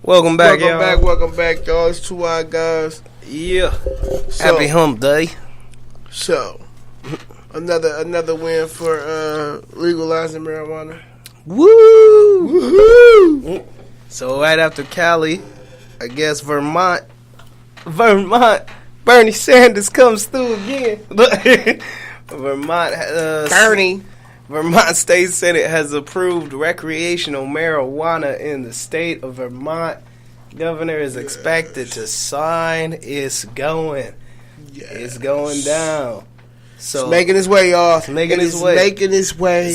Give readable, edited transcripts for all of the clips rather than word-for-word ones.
Welcome back, Welcome back, y'all. It's Two Odd Guys. Yeah. Happy Hump Day. So, another win for legalizing marijuana. Woo! Woohoo! So right after Cali, I guess Vermont, Bernie Sanders comes through again. Vermont State Senate has approved recreational marijuana in the state of Vermont. Governor is expected to sign. It's going. Yes. It's going down. So it's making its way, y'all. It's making its way.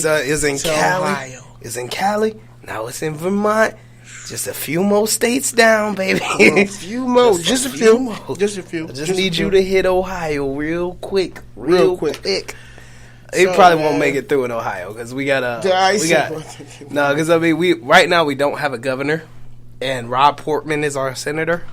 It's in Cali. Ohio. It's in Cali. Now it's in Vermont. Just a few more states down, baby. A few more. Just a few. I just need you to hit Ohio real quick. Real quick. They probably won't make it through in Ohio because because right now we don't have a governor, and Rob Portman is our senator.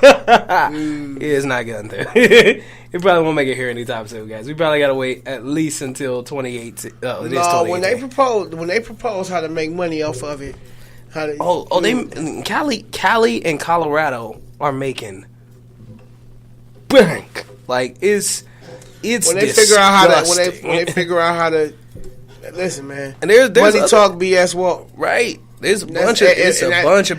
He is not getting through. He probably won't make it here anytime soon, guys. We probably gotta wait at least until 2018. Oh, it is 2018. when they propose how to make money off of it, Cali and Colorado are making bank. Like it's when they figure out how to listen, man. And there's money talk BS walk. Right. There's a bunch of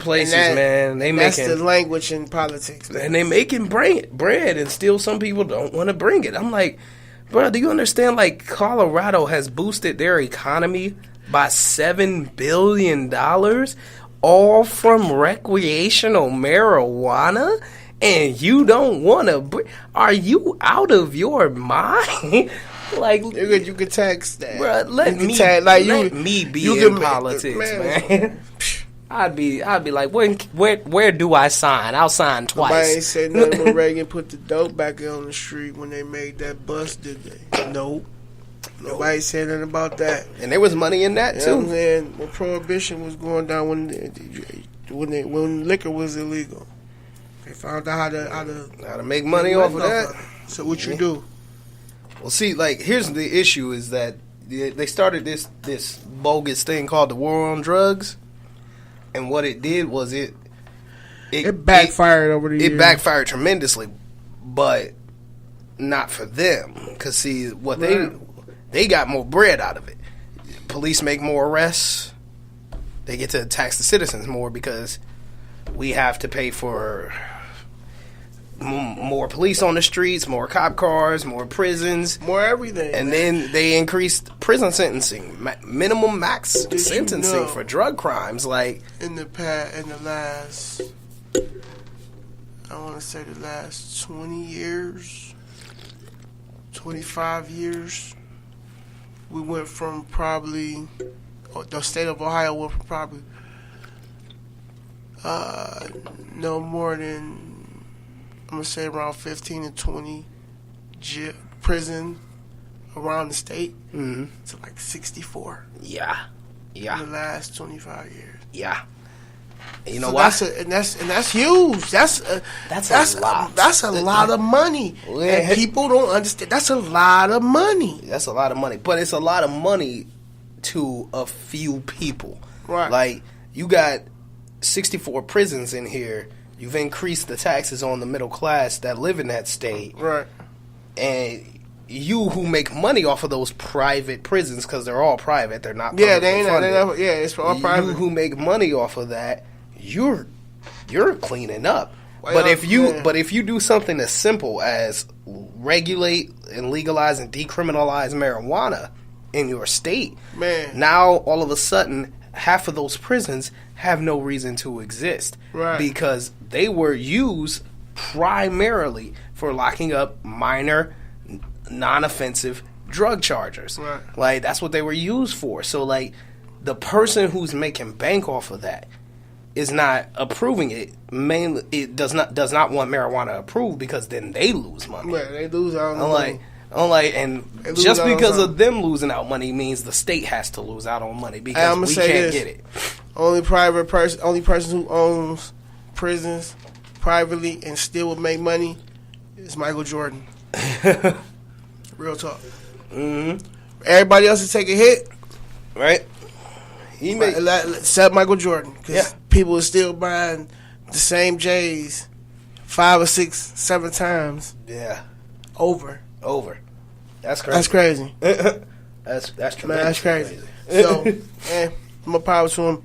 places, man. That's the language in politics, man. And they making bread, and still some people don't want to bring it. I'm like, bro, do you understand? Like, Colorado has boosted their economy by $7 billion, all from recreational marijuana, and you don't want to. Are you out of your mind? Like, you can tax that, bro. Let me be in politics, man. I'd be like, where do I sign? I'll sign twice. Nobody ain't said nothing when Reagan put the dope back on the street when they made that bus, did they? Nope. Nobody said nothing about that. And there was money in that too. Man, when prohibition was going down, when liquor was illegal, they found out how to make money off of that. So what you do? Well, see, like, here's the issue is that they started this bogus thing called the war on drugs, and what it did was it backfired over the years. It backfired tremendously, but not for them, because see, what they got more bread out of it. Police make more arrests. They get to tax the citizens more because we have to pay for more police on the streets, more cop cars, more prisons, more everything. And then they increased prison sentencing, minimum max sentencing for drug crimes. Like in the last, I want to say the last 20 years, 25 years, we went from probably, the state of Ohio went from probably no more than, I'm going to say around 15 to 20 prison around the state to like 64. Yeah. In the last 25 years. Yeah. And you know why? That's huge. That's a lot. That's a lot of money. And people don't understand. That's a lot of money. That's a lot of money. But it's a lot of money to a few people. Right. Like, you got 64 prisons in here. You've increased the taxes on the middle class that live in that state. Right. And you who make money off of those private prisons, because they're all private, they're not publicly funded. It's all private. You who make money off of that, you're cleaning up. But if you do something as simple as regulate and legalize and decriminalize marijuana in your state, man, now all of a sudden half of those prisons have no reason to exist, right? Because they were used primarily for locking up minor, non-offensive drug chargers. Right. Like, that's what they were used for. So, like, the person who's making bank off of that is not approving it. Mainly, it does not want marijuana approved because then they lose money. Yeah, they lose out on money. Just because of them losing out money means the state has to lose out on money because we can't get it. Only person who owns prisons privately and still would make money is Michael Jordan. Real talk. Mm-hmm. Everybody else is taking a hit, right? Except Michael Jordan, because people are still buying the same J's 5 or 6, 7 times. Yeah. Over. That's crazy. That's crazy. That's tremendous. Man, that's crazy. So, more power to him.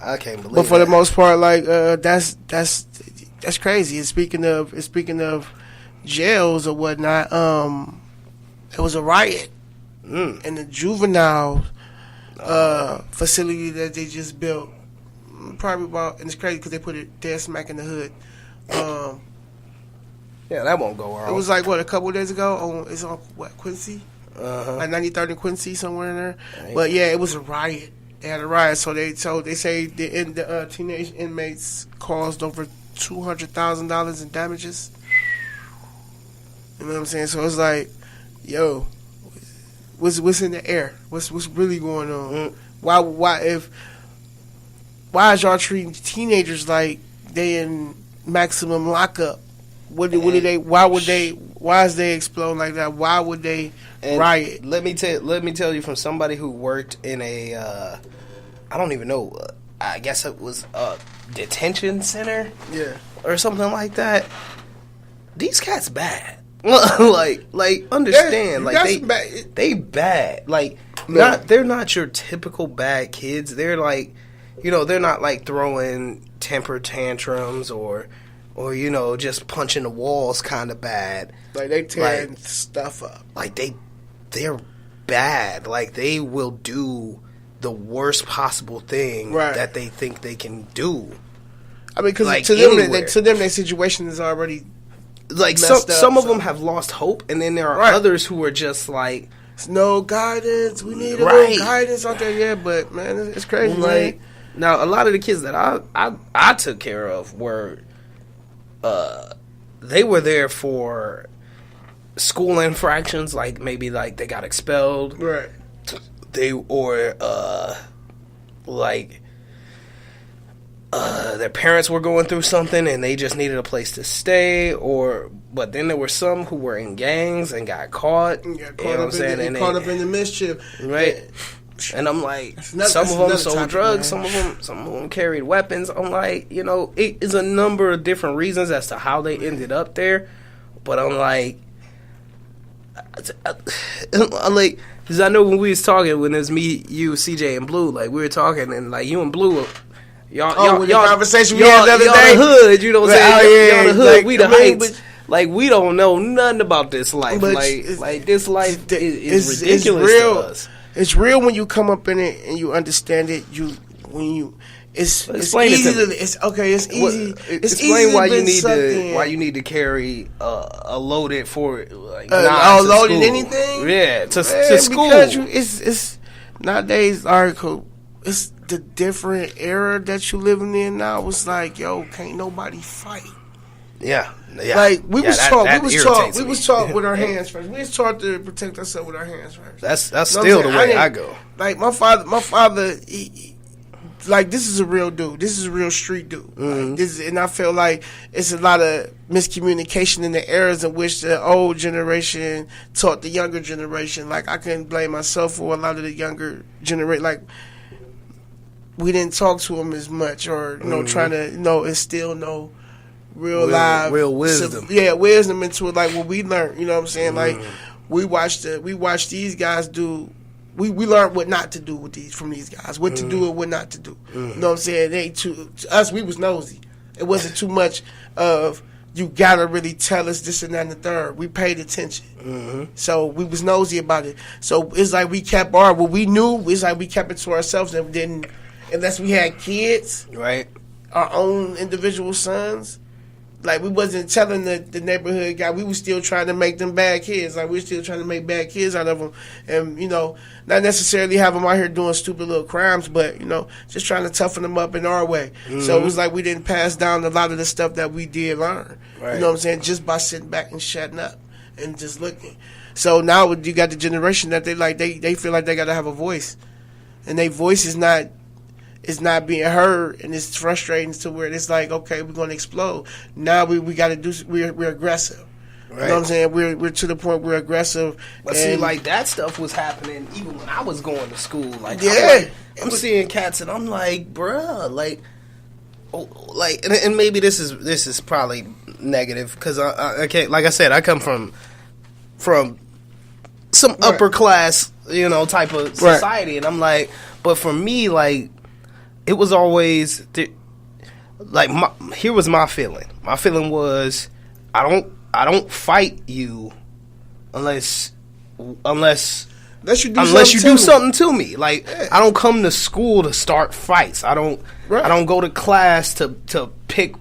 I can't believe. But for that. the most part, like that's crazy. And speaking of jails or whatnot, it was a riot in the juvenile facility that they just built. Probably about, and it's crazy because they put it dead smack in the hood. Yeah, that won't go wrong. It was like what, a couple of days ago. It's on what, Quincy, like 93rd and Quincy, somewhere in there. Right. But yeah, it was a riot. They had a riot, so they say the teenage inmates caused over $200,000 in damages. You know what I'm saying? So it's like, yo, what's in the air? What's really going on? Why is y'all treating teenagers like they in maximum lockup? Why is they exploding like that? Why would they riot? Let me tell you from somebody who worked in a I don't even know, I guess it was a detention center, or something like that. These cats bad. like understand, they bad. Like they're not your typical bad kids. They're like, they're not like throwing temper tantrums or just punching the walls kind of bad. Like they tearing stuff up. Like they're bad. Like they will do the worst possible thing that they think they can do. I mean, because like to them, their situation is already like some of them have lost hope, and then there are others who are just like, no guidance. We need a little guidance out there. Yeah, but man, it's crazy. Like, now, a lot of the kids that I took care of were, they were there for school infractions, like maybe like they got expelled, right? Their parents were going through something and they just needed a place to stay, but then there were some who were in gangs and got caught. Caught up in the mischief, right? Yeah. And I'm like, some of them sold drugs, some of them carried weapons. I'm like, it is a number of different reasons as to how they ended up there. But I'm like, because I know when we was talking, when it was me, you, CJ, and Blue, like we were talking, and like you and Blue, y'all the conversation we had the other y'all day, the hood, you know what I'm saying? Y'all the hood, like, we the heights. Like, we don't know nothing about this life. Like this life is ridiculous real. To us. It's real when you come up in it and you understand it. It's easy. It's easy. Explain why you need to carry a loaded for like loaded anything. Yeah, to school. Because it's nowadays article. It's the different era that you living in now. It's like, yo, can't nobody fight. Yeah. Like we was taught with our hands first. We was taught to protect ourselves with our hands first. That's still the way I go. Like my father, like this is a real dude. This is a real street dude. Mm-hmm. And I feel like it's a lot of miscommunication in the eras in which the old generation taught the younger generation. Like I couldn't blame myself for a lot of the younger generation. Like we didn't talk to them as much, or trying to instill real wisdom. Wisdom into it, like what we learned. You know what I'm saying? Like we watched these guys do. We learned what not to do from these guys, what to do and what not to do. You know what I'm saying? To us, we was nosy. It wasn't too much of you gotta really tell us this and that and the third. We paid attention, so we was nosy about it. So it's like we kept what we knew. It's like we kept it to ourselves and didn't, unless we had kids, right? Our own individual sons. Like, we wasn't telling the neighborhood guy. We was still trying to make them bad kids. Like, we were still trying to make bad kids out of them. And, not necessarily have them out here doing stupid little crimes, but, just trying to toughen them up in our way. So it was like we didn't pass down a lot of the stuff that we did learn. Right. You know what I'm saying? Just by sitting back and shutting up and just looking. So now you got the generation that they feel like they got to have a voice. And their voice is not being heard, and it's frustrating to where it's like, okay, we're going to explode. Now we got to do. We're aggressive. Right. You know what I'm saying? We're to the point we're aggressive. But see, like that stuff was happening even when I was going to school. Like, I'm seeing cats, and I'm like, bruh, like like, and maybe this is probably negative because I can't. Like I said, I come from some upper class, type of society, and I'm like, but for me, like, it was always like here was my feeling. My feeling was I don't fight you unless you do something to me. Like, I don't come to school to start fights. I don't go to class to pick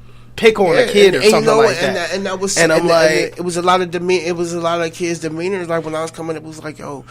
on a kid or something like that. And that was, and I'm like, it was a lot of it was a lot of kids' demeanor. Like when I was coming, it was like, yo,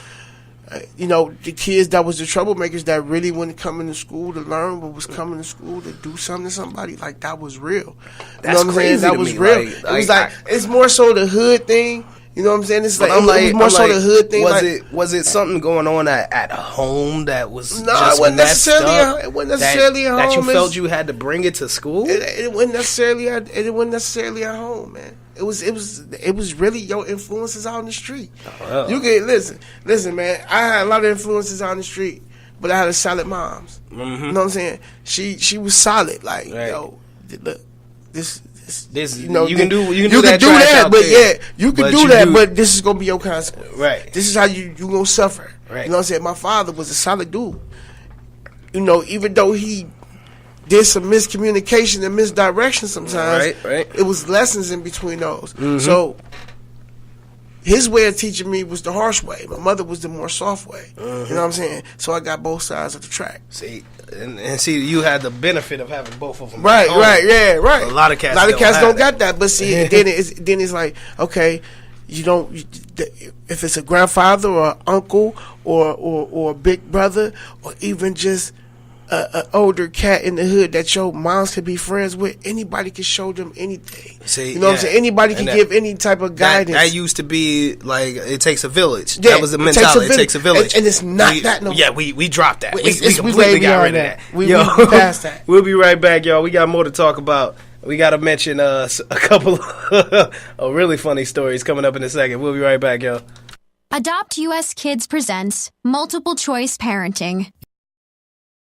the kids that was the troublemakers that really wasn't coming to school to learn, but was coming to school to do something to somebody. Like, that was real. That's crazy. That was real. It was like it's more so the hood thing. You know what I'm saying? It's like, it was more so the hood thing. Was it something going on at home that was no? Just it wasn't necessarily. Up, it wasn't necessarily at home. That you felt you had to bring it to school. It wasn't necessarily. It wasn't necessarily at home, man. It was really your influences out in the street. Oh. You can listen, man. I had a lot of influences out in the street, but I had a solid moms. Mm-hmm. You know what I'm saying? She was solid. Like, yo, look, this. You can do that, but you can do that, but this is gonna be your consequence. Right. This is how you gonna suffer. Right. You know what I'm saying? My father was a solid dude. Even though he did some miscommunication and misdirection sometimes, right. It was lessons in between those. Mm-hmm. So his way of teaching me was the harsh way. My mother was the more soft way. Mm-hmm. You know what I'm saying? So I got both sides of the track. See, and see, you had the benefit of having both of them. Right. A lot of cats don't got that. But see, then it's like, okay, you don't. If it's a grandfather or uncle or a big brother or even just an older cat in the hood that your moms could be friends with, anybody can show them anything. See, you know what I'm saying? Anybody can give any type of guidance. That used to be like, it takes a village. Yeah, that was the mentality. It takes a village. And it's not that no more. Yeah, we dropped that. We completely got rid of that. We passed that. We'll be right back, y'all. We got more to talk about. We got to mention a couple of really funny stories coming up in a second. We'll be right back, y'all. Adopt US Kids presents Multiple Choice Parenting.